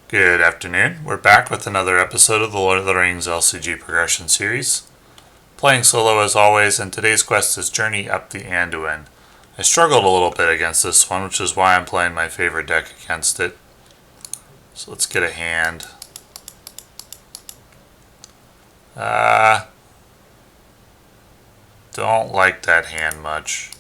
Good afternoon. We're back with another episode of the Lord of the Rings LCG progression series. Playing solo as always, and today's quest is Journey Up The Anduin. I struggled a little bit against this one, which is why I'm playing my favorite deck against it. So let's get a hand. Don't like that hand much.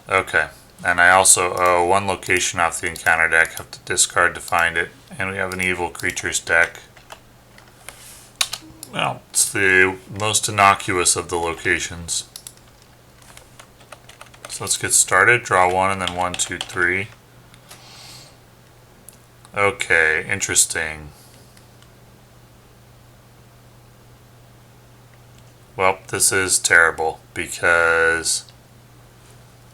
Okay. And I also owe one location off the encounter deck. Have to discard to find it. And we have an evil creatures deck. Well, it's the most innocuous of the locations. So let's get started. Draw one and then 1, 2, 3. Okay, interesting. Well, this is terrible because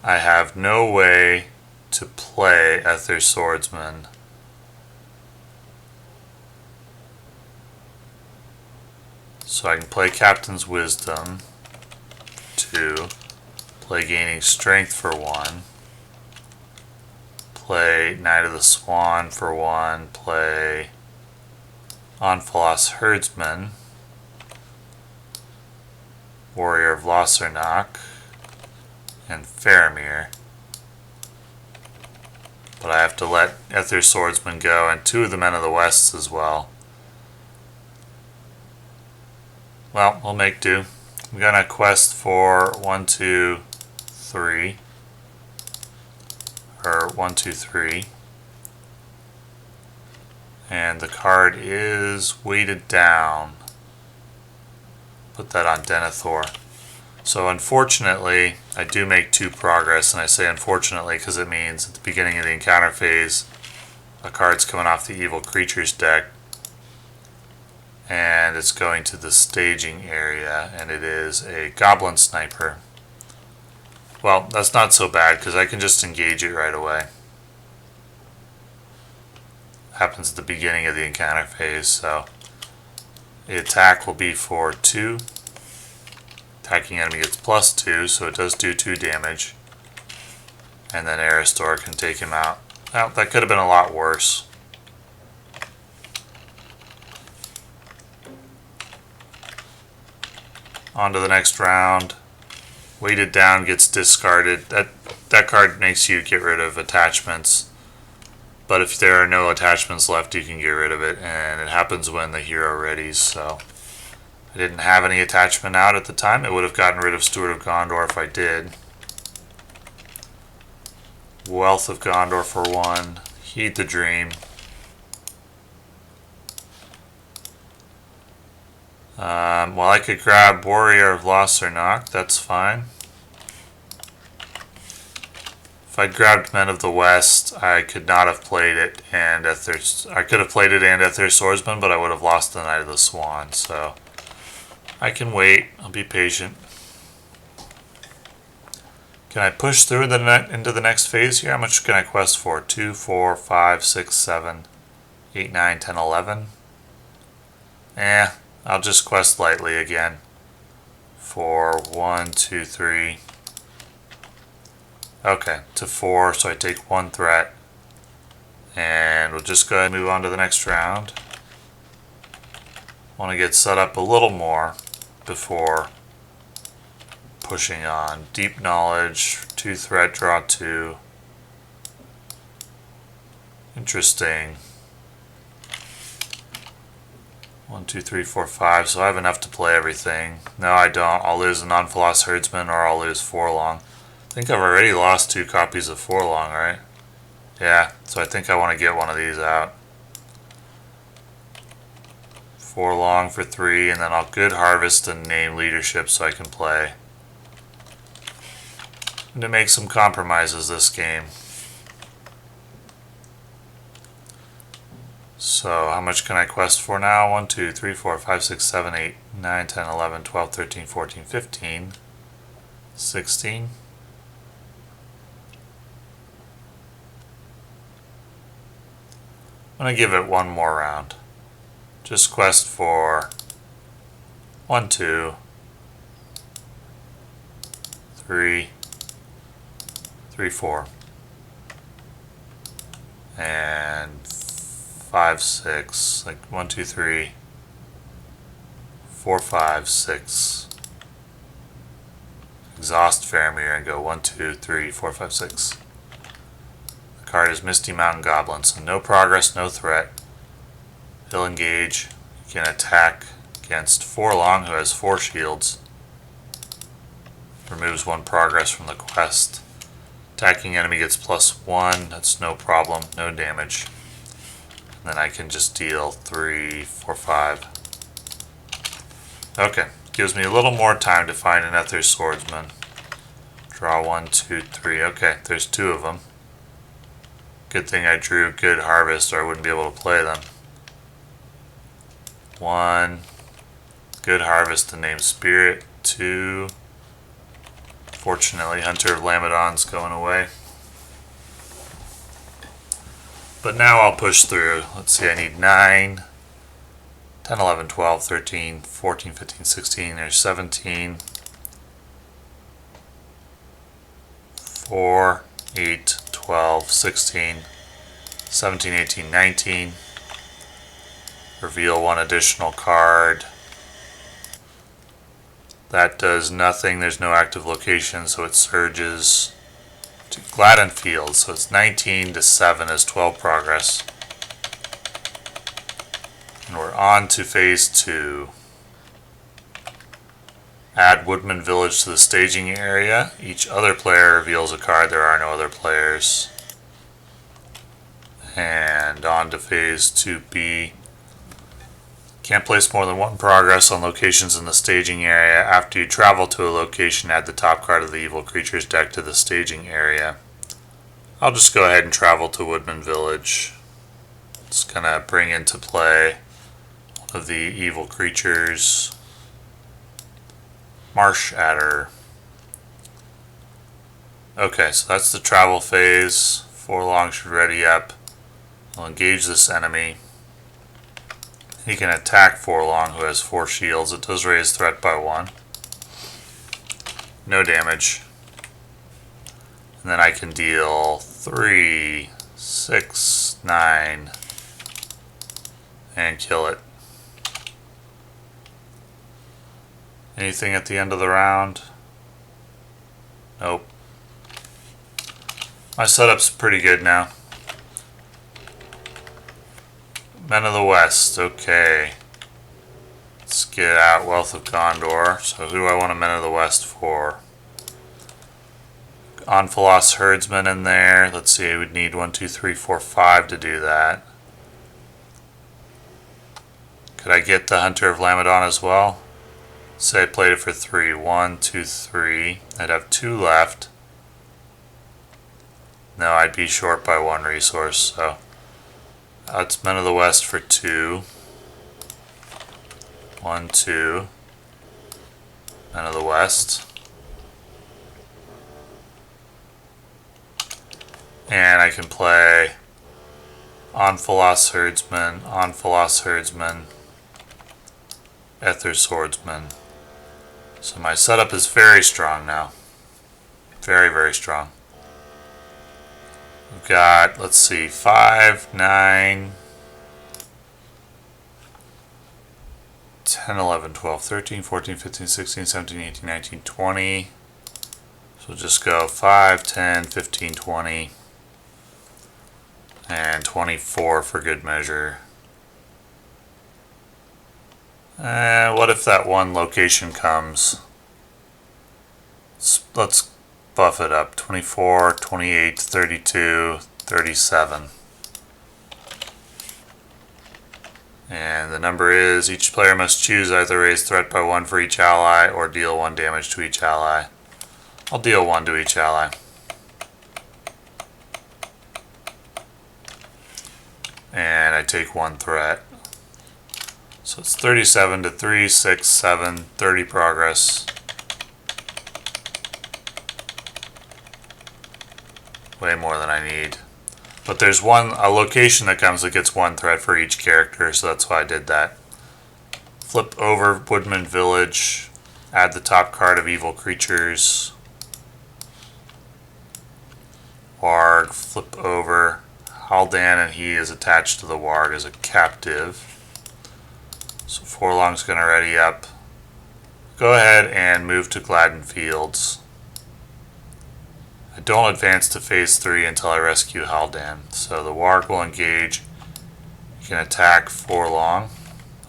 I have no way to play Ethir Swordsman. So I can play Captain's Wisdom, 2, play Gaining Strength for 1, play Knight of the Swan for 1, play Anfalas Herdsman, Warrior of Lossarnach, and Faramir. But I have to let Ethir Swordsman go, and 2 of the Men of the West as well. Well, we'll make do. I'm gonna quest for 1, 2, 3. Or 1, 2, 3. And the card is weighted down. Put that on Denethor. So unfortunately, I do make 2 progress, and I say unfortunately because it means at the beginning of the encounter phase, a card's coming off the evil creatures deck, and it's going to the staging area, and it is a goblin sniper. Well, that's not so bad because I can just engage it right away. Happens at the beginning of the encounter phase, so the attack will be for 2. Attacking enemy gets +2, so it does do 2 damage. And then Erestor can take him out. Well, that could have been a lot worse. On to the next round. Weighted down gets discarded. That card makes you get rid of attachments. But if there are no attachments left, you can get rid of it. And it happens when the hero readies, so I didn't have any attachment out at the time. It would have gotten rid of Steward of Gondor if I did. Wealth of Gondor for 1. Heed the Dream. Well, I could grab Warrior of Lossarnach. That's fine. If I'd grabbed Men of the West, I could not have played it and I could have played it and Ethir Swordsman, but I would have lost the Knight of the Swan, so I can wait. I'll be patient. Can I push through into the next phase here? How much can I quest for? 2, 4, 5, 6, 7, 8, 9, 10, 11? I'll just quest lightly again. For 1, 2, 3. Okay, to 4, so I take 1 threat. And we'll just go ahead and move on to the next round. Want to get set up a little more before pushing on. Deep Knowledge, 2 threat, draw 2. Interesting. 1, 2, 3, 4, 5. So I have enough to play everything. No, I don't. I'll lose an Anfalas Herdsman or I'll lose Forlong. I think I've already lost 2 copies of Forlong, right? Yeah, so I think I want to get one of these out. Forlong for 3, and then I'll good harvest and name leadership so I can play. And to make some compromises this game. So how much can I quest for now? 1, 2, 3, 4, 5, 6, 7, 8, 9, 10, 11, 12, 13, 14, 15, 16. I'm going to give it one more round. Just quest for 1, 2, 3, 3, 4. And and 5, 6. Like 1, 2, 3, 4, 5, 6. Exhaust Faramir and go 1, 2, 3, 4, 5, 6. The card is Misty Mountain Goblin, so no progress, no threat. He'll engage. You can attack against Forlong, who has 4 shields. Removes 1 progress from the quest. Attacking enemy gets +1. That's no problem, no damage. And then I can just deal 3, 4, 5. Okay, gives me a little more time to find an Ethir Swordsman. Draw 1, 2, 3. Okay, there's 2 of them. Good thing I drew Good Harvest or I wouldn't be able to play them. 1. Good Harvest to name Spirit. 2. Fortunately, Hunter of Lamedon's going away. But now I'll push through. Let's see, I need 9, 10, 11, 12, 13, 14, 15, 16. There's 17. 4, 8, 12, 16, 17, 18, 19. Reveal 1 additional card. That does nothing. There's no active location, so it surges to Gladden Field. So it's 19 to 7 is 12 progress. And we're on to phase 2. Add Woodman Village to the staging area. Each other player reveals a card. There are no other players. And on to phase 2B. Can't place more than 1 progress on locations in the staging area. After you travel to a location, add the top card of the evil creature's deck to the staging area. I'll just go ahead and travel to Woodman Village. It's going to bring into play one of the evil creatures. Marsh Adder. Okay, so that's the travel phase. Forlong should ready up. I'll engage this enemy. He can attack Forlong, who has 4 shields. It does raise threat by 1. No damage. And then I can deal 3, 6, 9, and kill it. Anything at the end of the round? Nope. My setup's pretty good now. Men of the West, okay. Let's get out Wealth of Gondor. So who do I want a Men of the West for? Anfalas Herdsman in there. Let's see, I would need 1, 2, 3, 4, 5 to do that. Could I get the Hunter of Lamedon as well? Say I played it for 3. 1, 2, 3. I'd have 2 left. No, I'd be short by 1 resource, so that's Men of the West for 2. 1, 2. Men of the West. And I can play Anfalas Herdsman, Anfalas Herdsman, Ethir Swordsman. So my setup is very strong now. Very, very strong. We've got, let's see, 5, 9, 10, 11, 12, 13, 14, 15, 16, 17, 18, 19, 20. So just go 5, 10, 15, 20, and 24 for good measure. What if that one location comes? Let's buff it up. 24, 28, 32, 37. And the number is, each player must choose either raise threat by 1 for each ally or deal 1 damage to each ally. I'll deal 1 to each ally. And I take 1 threat. So it's 37 to 3, 6, 7, 30 progress. Way more than I need. But there's a location that comes that gets 1 threat for each character, so that's why I did that. Flip over Woodman Village. Add the top card of evil creatures. Warg, flip over Haldan, and he is attached to the warg as a captive. So Forlong's going to ready up. Go ahead and move to Gladden Fields. I don't advance to phase 3 until I rescue Haldan. So the warg will engage. You can attack Forlong.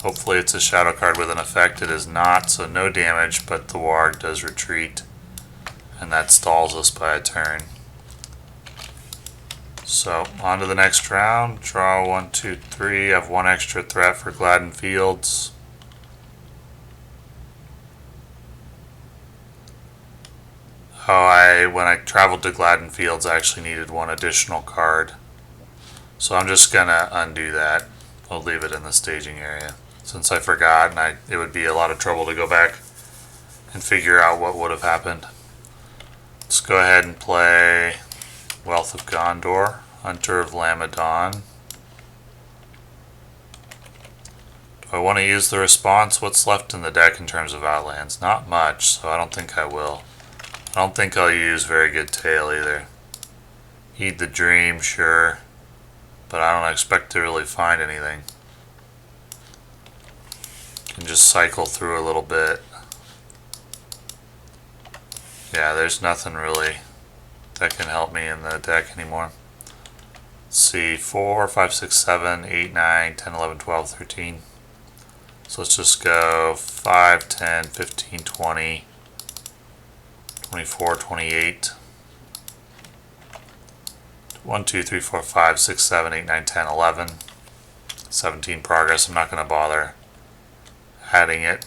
Hopefully it's a shadow card with an effect. It is not, so no damage, but the warg does retreat. And that stalls us by a turn. So, on to the next round. Draw 1, 2, 3. I have one extra threat for Gladden Fields. Oh, when I traveled to Gladden Fields, I actually needed one additional card. So I'm just going to undo that. I'll leave it in the staging area. Since I forgot, and it would be a lot of trouble to go back and figure out what would have happened. Let's go ahead and play Wealth of Gondor, Hunter of Lamedon. Do I want to use the response? What's left in the deck in terms of outlands? Not much, so I don't think I will. I don't think I'll use Very Good Tale either. Heed the Dream, sure, but I don't expect to really find anything. Can just cycle through a little bit. Yeah, there's nothing really that can help me in the deck anymore. Let's see, 4, 5, 6, 7, 8, 9, 10, 11, 12, 13. So let's just go 5, 10, 15, 20, 24, 28. 1, 2, 3, 4, 5, 6, 7, 8, 9, 10, 11. 17 progress. I'm not going to bother adding it.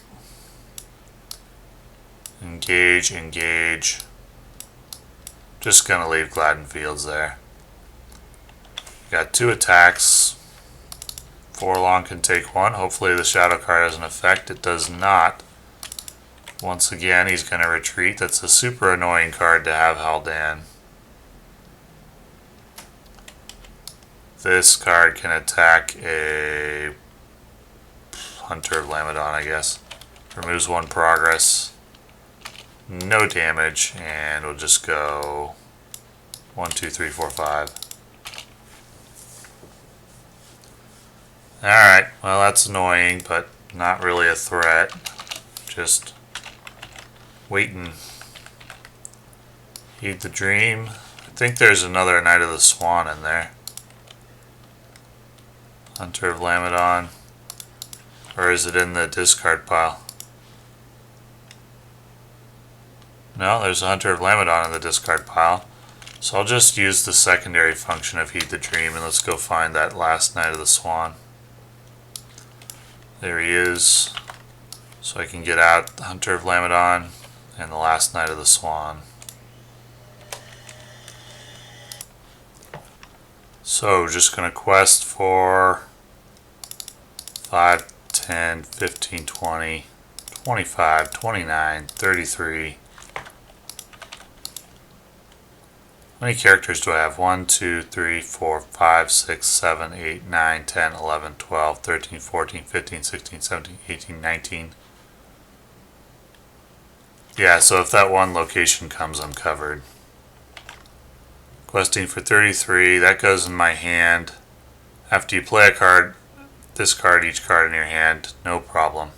Engage, engage. Just going to leave Gladden Fields there. Got 2 attacks. Forlong can take 1. Hopefully the shadow card has an effect. It does not. Once again, he's going to retreat. That's a super annoying card to have Haldan. This card can attack a Hunter of Lamedon, I guess. Removes 1 progress. No damage, and we'll just go 1, 2, 3, 4, 5. Alright, well that's annoying, but not really a threat. Just waiting. Heed the Dream. I think there's another Knight of the Swan in there. Hunter of Lamedon. Or is it in the discard pile? No, there's a Hunter of Lamedon in the discard pile. So I'll just use the secondary function of Heed the Dream, and let's go find that last Knight of the Swan. There he is. So I can get out the Hunter of Lamedon and the last Knight of the Swan. So just going to quest for 5, 10, 15, 20, 25, 29, 33. How many characters do I have? 1, 2, 3, 4, 5, 6, 7, 8, 9, 10, 11, 12, 13, 14, 15, 16, 17, 18, 19. Yeah, so if that one location comes, I'm covered. Questing for 33, that goes in my hand. After you play a card, discard each card in your hand, no problem.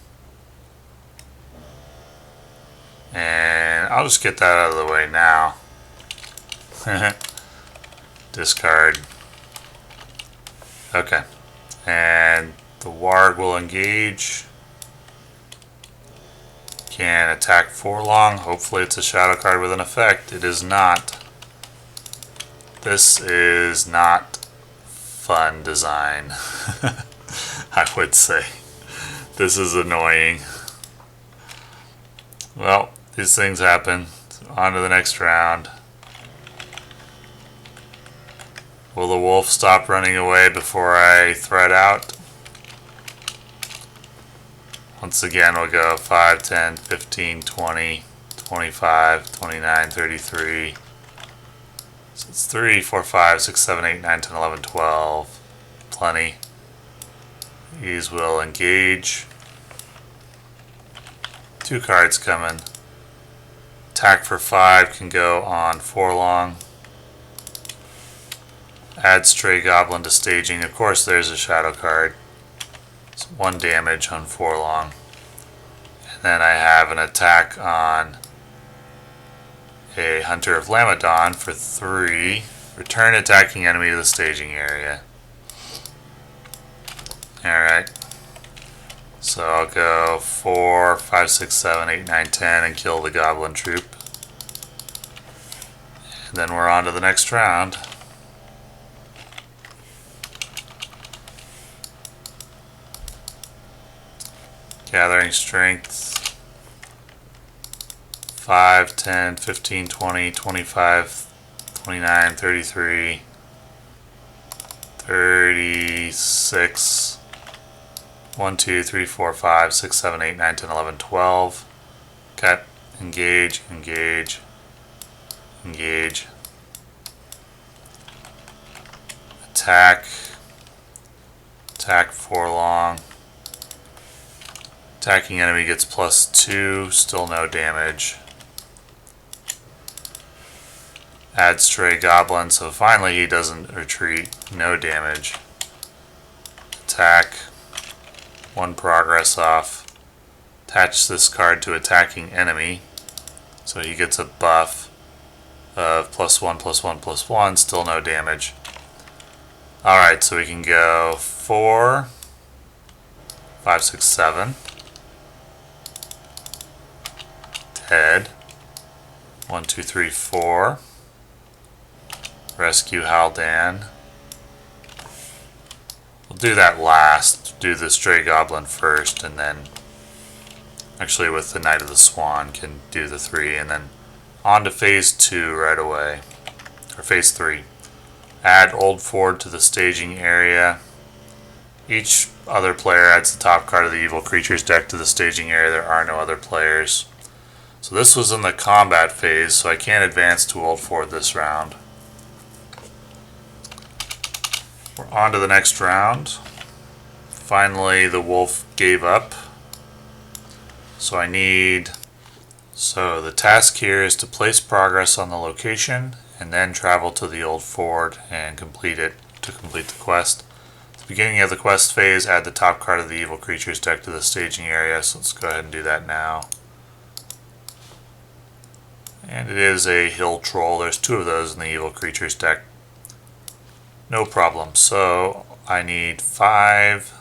And I'll just get that out of the way now. Discard. Okay. And the warg will engage. Can attack Forlong. Hopefully it's a shadow card with an effect. It is not. This is not fun design. I would say. This is annoying. Well, these things happen. On to the next round. Will the wolf stop running away before I thread out? Once again, we'll go 5, 10, 15, 20, 25, 29, 33. So it's 3, 4, 5, 6, 7, 8, 9, 10, 11, 12. Plenty. These will engage. 2 cards coming. Attack for 5 can go on Forlong. Add Stray Goblin to staging. Of course, there's a shadow card. It's 1 damage on Forlong. And then I have an attack on a Hunter of Lamedon for 3. Return attacking enemy to the staging area. Alright. So I'll go 4, 5, 6, 7, 8, 9, 10 and kill the Goblin Troop. And then we're on to the next round. Gathering Strength. 5, 10, 15, 20, 25, 29, 33, 36, 1, 2, 3, 4, 5, 6, 7, 8, 9, 10, 11, 12. Cut. Engage, engage, engage. Attack. Attack Forlong. Attacking enemy gets +2, still no damage. Add Stray Goblin, so finally he doesn't retreat, no damage. Attack, 1 progress off. Attach this card to attacking enemy, so he gets a buff of +1, +1, +1, still no damage. Alright, so we can go 4, 5, 6, 7. Dead. 1, 2, 3, 4. Rescue Haldan. We'll do that last. Do the Stray Goblin first, and then actually with the Knight of the Swan can do the 3, and then on to phase 2 right away. Or phase 3. Add Old Ford to the staging area. Each other player adds the top card of the evil creatures deck to the staging area. There are no other players. So this was in the combat phase, so I can't advance to Old Ford this round. We're on to the next round. Finally, the wolf gave up. So the task here is to place progress on the location and then travel to the Old Ford and complete it to complete the quest. At the beginning of the quest phase, add the top card of the evil creatures deck to the staging area. So let's go ahead and do that now. And it is a hill troll. There's 2 of those in the evil creatures deck. No problem. So I need 5,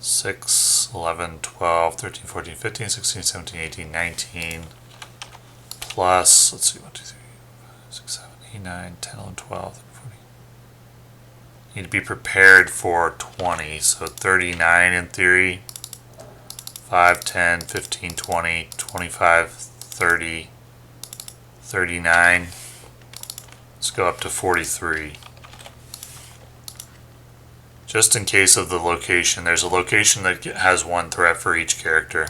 6, 11, 12, 13, 14, 15, 16, 17, 18, 19. Plus, let's see, 1, 2, 3, 5, 6, 7, 8, 9, 10, 11, 12, 13, 14. Need to be prepared for 20. So 39 in theory. 5, 10, 15, 20, 25, 30, 39. Let's go up to 43. Just in case of the location, there's a location that has 1 threat for each character.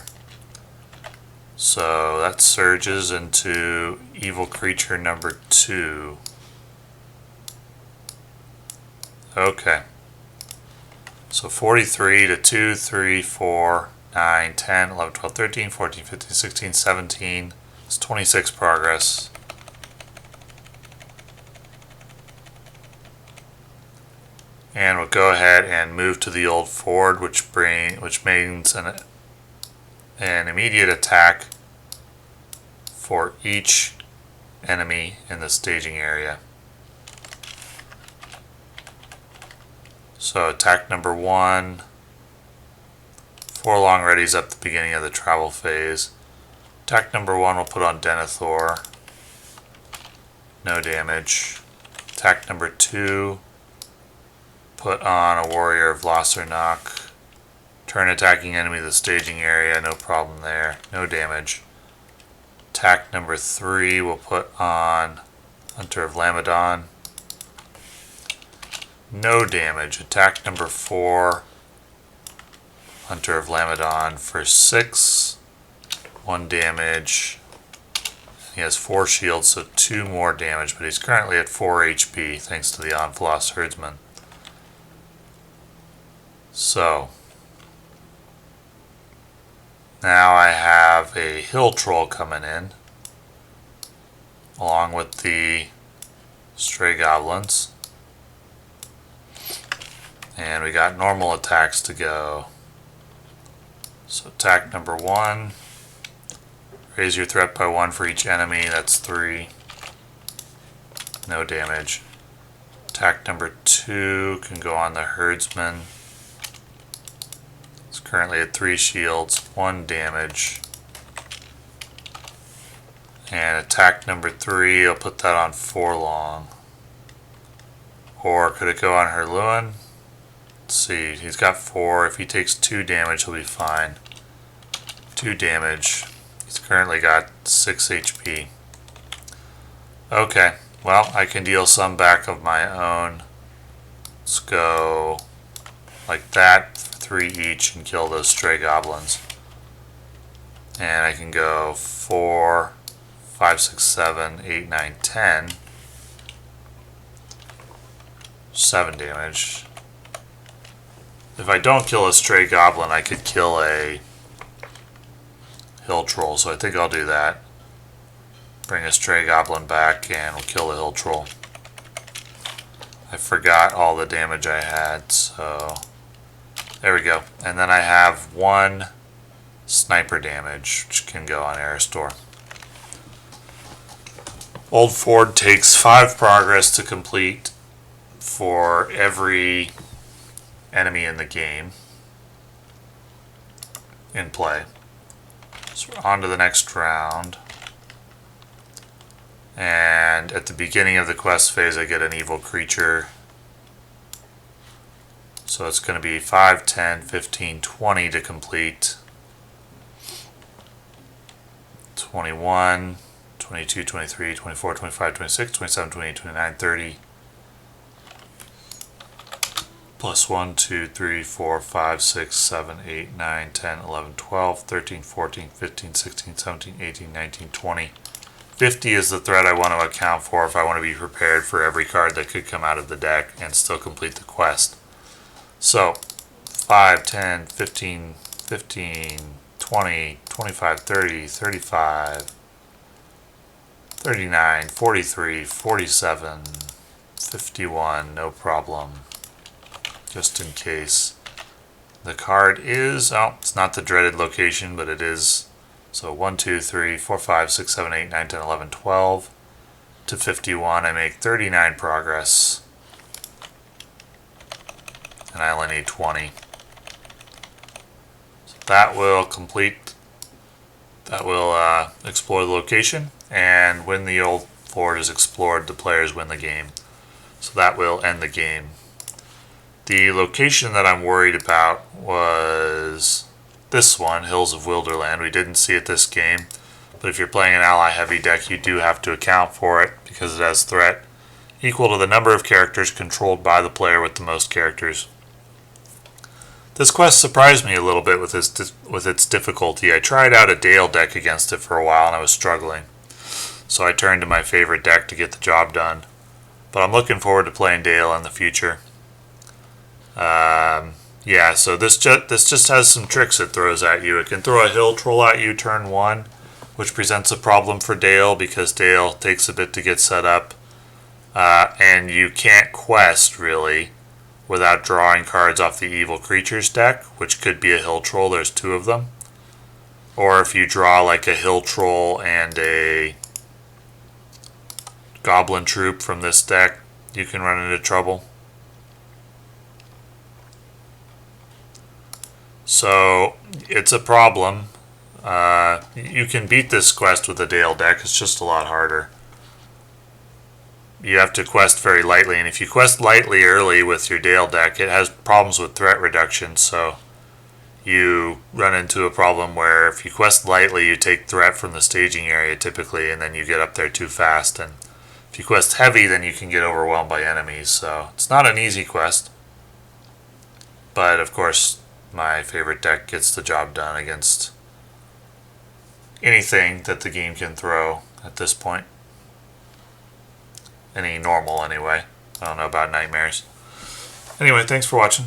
So that surges into evil creature number 2. Okay. So 43 to 2, 3, 4, 9, 10, 11, 12, 13, 14, 15, 16, 17. It's 26 progress. And we'll go ahead and move to the Old Ford, which means an immediate attack for each enemy in the staging area. So attack number 1. Forlong readies up the beginning of the travel phase. Attack number 1 we'll put on Denethor. No damage. Attack number 2. Put on a Warrior of Lossarnach. Turn attacking enemy to the staging area. No problem there. No damage. Attack number 3 we'll put on Hunter of Lamedon. No damage. Attack number 4. Hunter of Lamedon for 6. 1 damage. He has 4 shields, so 2 more damage, but he's currently at 4 HP thanks to the Anfalas Herdsman. So now I have a hill troll coming in along with the stray goblins. And we got normal attacks to go. So attack number 1. Raise your threat by 1 for each enemy. That's 3. No damage. Attack number 2 can go on the Herdsman. It's currently at 3 shields, 1 damage. And attack number 3, I'll put that on Forlong. Or could it go on Hirluin? Let's see, he's got 4. If he takes 2 damage, he'll be fine. 2 damage. He's currently got 6 HP. Okay, well, I can deal some back of my own. Let's go like that, 3 each, and kill those stray goblins. And I can go 4, 5, 6, 7, 8, 9, 10. 7 damage. If I don't kill a stray goblin, I could kill a hill troll, so I think I'll do that. Bring a stray goblin back and we'll kill the hill troll. I forgot all the damage I had, so there we go. And then I have 1 sniper damage, which can go on Erestor. Old Ford takes 5 progress to complete for every enemy in the game in play. So we're on to the next round. And at the beginning of the quest phase, I get an evil creature. So it's going to be 5, 10, 15, 20 to complete. 21, 22, 23, 24, 25, 26, 27, 28, 29, 30. Plus 1, 2, 3, 4, 5, 6, 7, 8, 9, 10, 11, 12, 13, 14, 15, 16, 17, 18, 19, 20. 50 is the threat I want to account for if I want to be prepared for every card that could come out of the deck and still complete the quest. So 5, 10, 15, 15, 20, 25, 30, 35, 39, 43, 47, 51, no problem. Just in case. The card is, oh, it's not the dreaded location, but it is. So 1, 2, 3, 4, 5, 6, 7, 8, 9, 10, 11, 12 to 51. I make 39 progress. And I only need 20. So that will complete, that will explore the location. And when the old fort is explored, the players win the game. So that will end the game. The location that I'm worried about was this one, Hills of Wilderland. We didn't see it this game, but if you're playing an ally heavy deck, you do have to account for it because it has threat equal to the number of characters controlled by the player with the most characters. This quest surprised me a little bit with its difficulty. I tried out a Dale deck against it for a while and I was struggling, so I turned to my favorite deck to get the job done. But I'm looking forward to playing Dale in the future. Yeah, so this just has some tricks it throws at you. It can throw a hill troll at you turn 1, which presents a problem for Dale because Dale takes a bit to get set up. And you can't quest, really, without drawing cards off the Evil Creatures deck, which could be a hill troll. There's 2 of them. Or if you draw like a hill troll and a goblin troop from this deck, you can run into trouble. So it's a problem. You can beat this quest with a Dale deck. It's just a lot harder. You have to quest very lightly, and if you quest lightly early with your Dale deck, it has problems with threat reduction. So you run into a problem where if you quest lightly, you take threat from the staging area typically, and then you get up there too fast. And if you quest heavy, then you can get overwhelmed by enemies. So it's not an easy quest. But of course, my favorite deck gets the job done against anything that the game can throw at this point. Any normal, anyway. I don't know about nightmares. Anyway, thanks for watching.